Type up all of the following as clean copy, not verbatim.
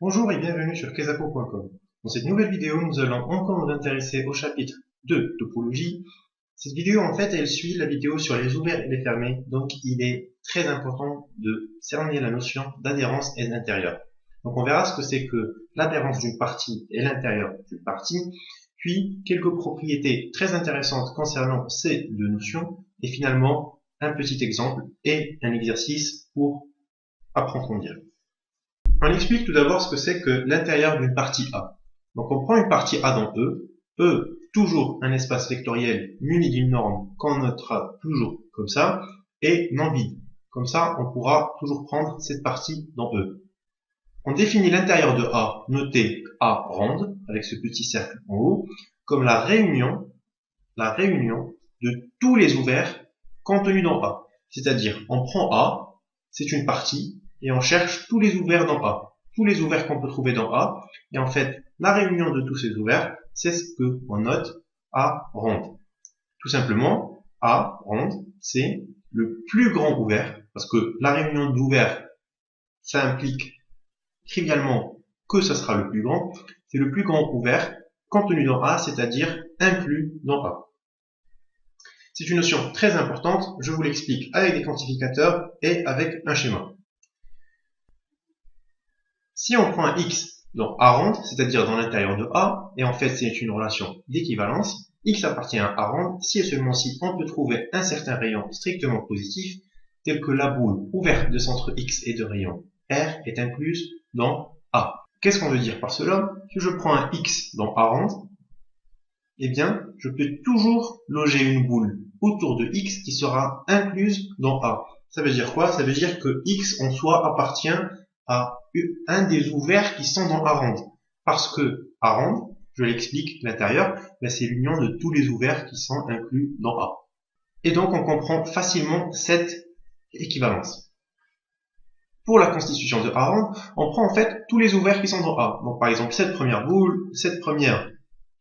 Bonjour et bienvenue sur kesapo.com. Dans cette nouvelle vidéo, nous allons encore nous intéresser au chapitre de topologie. Cette vidéo, en fait, elle suit la vidéo sur les ouverts et les fermés, donc il est très important de cerner la notion d'adhérence et d'intérieur. Donc on verra ce que c'est que l'adhérence d'une partie et l'intérieur d'une partie, puis quelques propriétés très intéressantes concernant ces deux notions, et finalement un petit exemple et un exercice pour approfondir. On explique tout d'abord ce que c'est que l'intérieur d'une partie A. Donc on prend une partie A dans E, toujours un espace vectoriel muni d'une norme qu'on notera toujours comme ça, et non vide. Comme ça, on pourra toujours prendre cette partie dans E. On définit l'intérieur de A, noté A ronde, avec ce petit cercle en haut, comme la réunion de tous les ouverts contenus dans A. C'est-à-dire, on prend A, c'est une partie, et on cherche tous les ouverts dans A. Tous les ouverts qu'on peut trouver dans A. Et en fait, la réunion de tous ces ouverts, c'est ce qu'on note A ronde. Tout simplement, A ronde, c'est le plus grand ouvert, parce que la réunion d'ouverts, ça implique trivialement que ça sera le plus grand. C'est le plus grand ouvert contenu dans A, c'est-à-dire inclus dans A. C'est une notion très importante, je vous l'explique avec des quantificateurs et avec un schéma. Si on prend un x dans A ronde, c'est-à-dire dans l'intérieur de A, et en fait c'est une relation d'équivalence, x appartient à A ronde si et seulement si on peut trouver un certain rayon strictement positif, tel que la boule ouverte de centre x et de rayon R est incluse dans A. Qu'est-ce qu'on veut dire par cela? Si je prends un x dans A ronde, eh bien, je peux toujours loger une boule autour de x qui sera incluse dans A. Ça veut dire quoi? Ça veut dire que x en soi appartient à un des ouverts qui sont dans A ronde. Parce que A ronde, je l'explique, l'intérieur, c'est l'union de tous les ouverts qui sont inclus dans A. Et donc, on comprend facilement cette équivalence. Pour la constitution de A ronde, on prend en fait tous les ouverts qui sont dans A. Donc, par exemple, cette première boule, cette première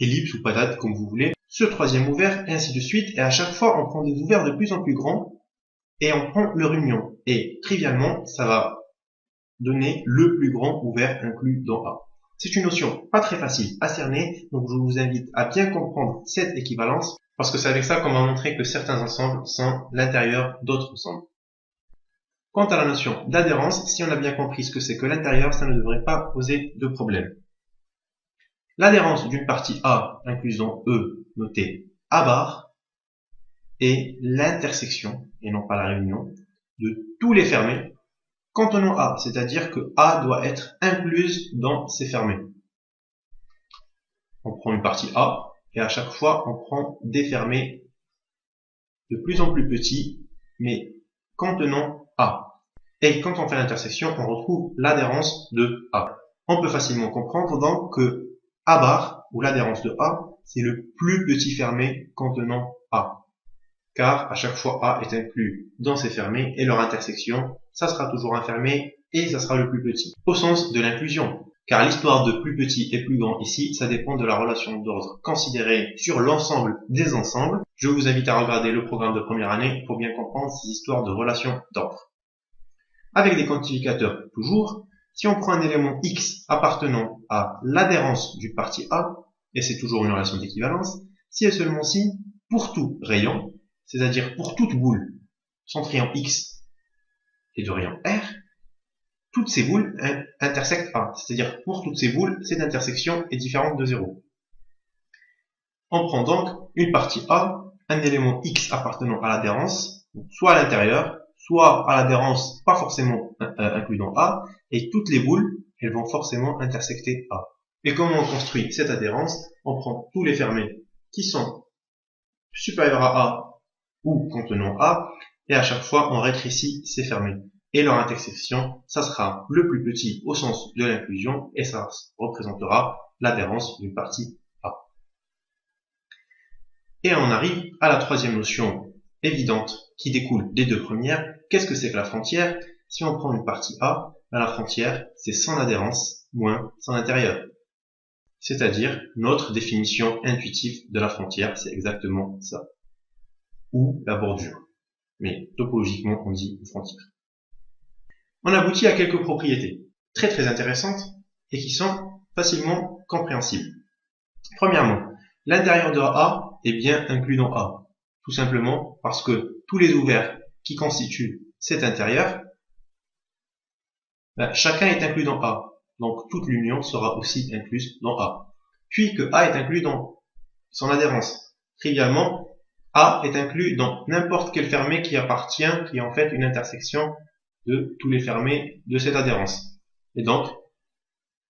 ellipse ou patate, comme vous voulez, ce troisième ouvert, et ainsi de suite. Et à chaque fois, on prend des ouverts de plus en plus grands et on prend leur union. Et trivialement, ça va donner le plus grand ouvert inclus dans A. C'est une notion pas très facile à cerner, donc je vous invite à bien comprendre cette équivalence, parce que c'est avec ça qu'on va montrer que certains ensembles sont l'intérieur d'autres ensembles. Quant à la notion d'adhérence, si on a bien compris ce que c'est que l'intérieur, ça ne devrait pas poser de problème. L'adhérence d'une partie A incluse dans E, notée A bar, est l'intersection, et non pas la réunion, de tous les fermés contenant A, c'est-à-dire que A doit être incluse dans ces fermés. On prend une partie A, et à chaque fois, on prend des fermés de plus en plus petits, mais contenant A. Et quand on fait l'intersection, on retrouve l'adhérence de A. On peut facilement comprendre donc que A bar, ou l'adhérence de A, c'est le plus petit fermé contenant A. Car à chaque fois A est inclus dans ces fermés, et leur intersection, ça sera toujours un fermé, et ça sera le plus petit. Au sens de l'inclusion, car l'histoire de plus petit et plus grand ici, ça dépend de la relation d'ordre considérée sur l'ensemble des ensembles. Je vous invite à regarder le programme de première année pour bien comprendre ces histoires de relations d'ordre. Avec des quantificateurs toujours, si on prend un élément x appartenant à l'adhérence d'une partie A, et c'est toujours une relation d'équivalence, si et seulement si, pour tout rayon, c'est-à-dire pour toute boule centrée en x et de rayon R, toutes ces boules intersectent A. C'est-à-dire pour toutes ces boules, cette intersection est différente de 0. On prend donc une partie A, un élément x appartenant à l'adhérence, soit à l'intérieur, soit à l'adhérence pas forcément inclus dans A, et toutes les boules, elles vont forcément intersecter A. Et comment on construit cette adhérence? On prend tous les fermés qui sont supérieurs à A ou contenant A, et à chaque fois on rétrécit ces fermés. Et leur intersection, ça sera le plus petit au sens de l'inclusion, et ça représentera l'adhérence d'une partie A. Et on arrive à la troisième notion évidente qui découle des deux premières. Qu'est-ce que c'est que la frontière? Si on prend une partie A, la frontière, c'est son adhérence moins son intérieur. C'est-à-dire notre définition intuitive de la frontière, c'est exactement ça. Ou la bordure. Mais topologiquement, on dit frontière. On aboutit à quelques propriétés très intéressantes et qui sont facilement compréhensibles. Premièrement, l'intérieur de A est bien inclus dans A, tout simplement parce que tous les ouverts qui constituent cet intérieur, chacun est inclus dans A, donc toute l'union sera aussi incluse dans A. Puis que A est inclus dans son adhérence. Trivialement, A est inclus dans n'importe quel fermé qui est en fait une intersection de tous les fermés de cette adhérence. Et donc,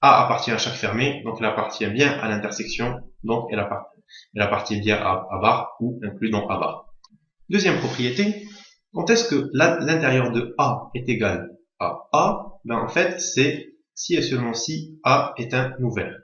A appartient à chaque fermé, donc elle appartient bien à l'intersection, donc elle appartient bien à A bar ou inclus dans A bar. Deuxième propriété, quand est-ce que l'intérieur de A est égal à A? En fait, c'est si et seulement si A est un ouvert.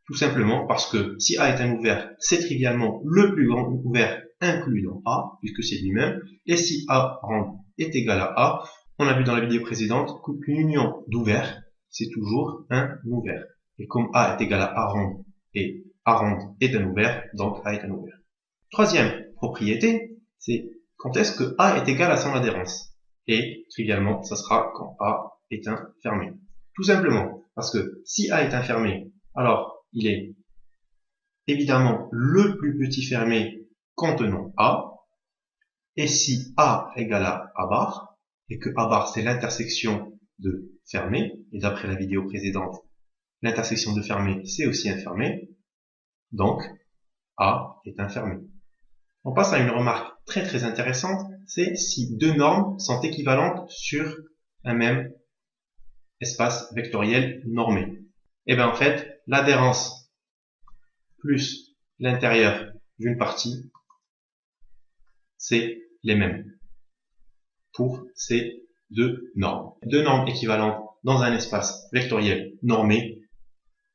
Tout simplement parce que si A est un ouvert, c'est trivialement le plus grand ouvert inclus dans A, puisque c'est lui-même, et si A rond est égal à A, on a vu dans la vidéo précédente qu'une union d'ouverts, c'est toujours un ouvert. Et comme A est égal à A rond, et A rond est un ouvert, donc A est un ouvert. Troisième propriété, c'est quand est-ce que A est égal à son adhérence. Et trivialement, ça sera quand A est un fermé. Tout simplement, parce que si A est un fermé, alors il est évidemment le plus petit fermé contenant A. Et si A égale à A bar, et que A bar c'est l'intersection de fermés, et d'après la vidéo précédente, l'intersection de fermés c'est aussi un fermé, donc A est un fermé. On passe à une remarque très intéressante, c'est si deux normes sont équivalentes sur un même espace vectoriel normé. Et bien en fait, l'adhérence plus l'intérieur d'une partie, c'est les mêmes pour ces deux normes. Deux normes équivalentes dans un espace vectoriel normé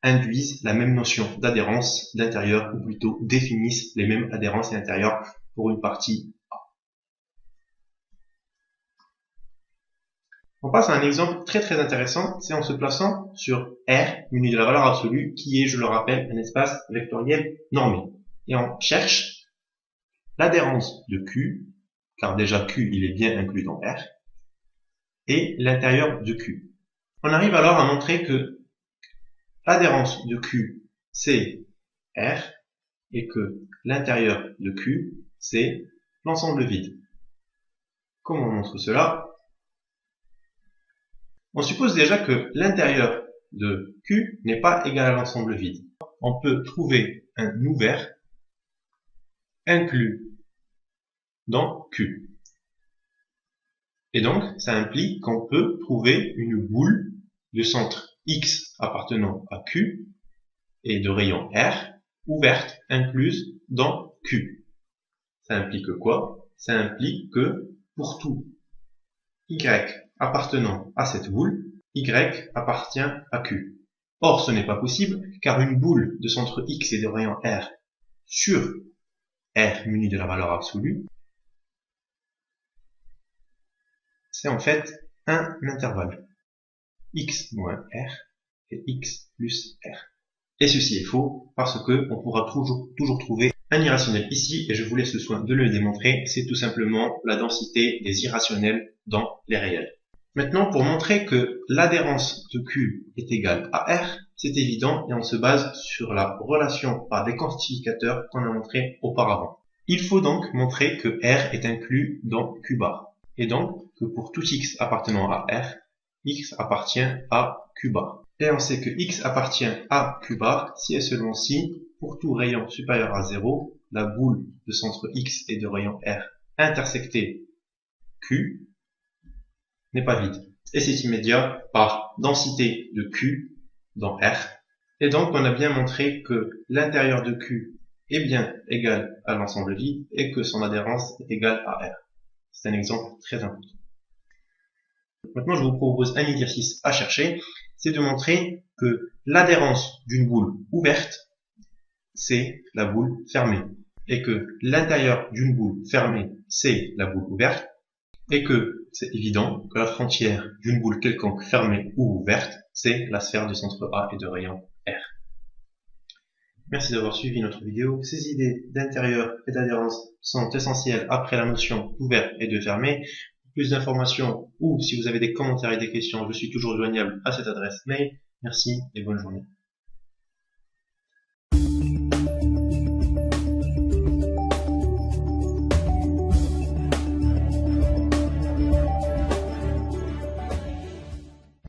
induisent la même notion d'adhérence d'intérieur, ou plutôt définissent les mêmes adhérences et intérieurs pour une partie A. On passe à un exemple très intéressant, c'est en se plaçant sur R, muni de la valeur absolue, qui est, je le rappelle, un espace vectoriel normé. Et on cherche l'adhérence de Q, car déjà Q il est bien inclus dans R, et l'intérieur de Q. On arrive alors à montrer que l'adhérence de Q c'est R, et que l'intérieur de Q c'est l'ensemble vide. Comment on montre cela? On suppose déjà que l'intérieur de Q n'est pas égal à l'ensemble vide. On peut trouver un ouvert inclus dans Q. Et donc, ça implique qu'on peut trouver une boule de centre X appartenant à Q et de rayon R ouverte incluse dans Q. Ça implique quoi? Ça implique que pour tout Y appartenant à cette boule, Y appartient à Q. Or, ce n'est pas possible car une boule de centre X et de rayon R sur R muni de la valeur absolue, c'est en fait un intervalle X moins R et X plus R. Et ceci est faux parce que on pourra toujours trouver un irrationnel ici et je vous laisse le soin de le démontrer. C'est tout simplement la densité des irrationnels dans les réels. Maintenant, pour montrer que l'adhérence de Q est égale à R, c'est évident et on se base sur la relation par des quantificateurs qu'on a montré auparavant. Il faut donc montrer que R est inclus dans Q bar. Et donc que pour tout X appartenant à R, X appartient à Q bar. Et on sait que X appartient à Q bar si et seulement si, pour tout rayon supérieur à 0, la boule de centre X et de rayon R intersectée Q n'est pas vide. Et c'est immédiat par densité de Q dans R. Et donc on a bien montré que l'intérieur de Q est bien égal à l'ensemble vide et que son adhérence est égale à R. C'est un exemple très important. Maintenant, je vous propose un exercice à chercher, c'est de montrer que l'adhérence d'une boule ouverte, c'est la boule fermée, et que l'intérieur d'une boule fermée, c'est la boule ouverte, et que c'est évident que la frontière d'une boule quelconque fermée ou ouverte, c'est la sphère de centre A et de rayon R. Merci d'avoir suivi notre vidéo. Ces idées d'intérieur et d'adhérence sont essentielles après la notion d'ouvert et de fermé. Pour plus d'informations ou si vous avez des commentaires et des questions, je suis toujours joignable à cette adresse mail. Merci et bonne journée.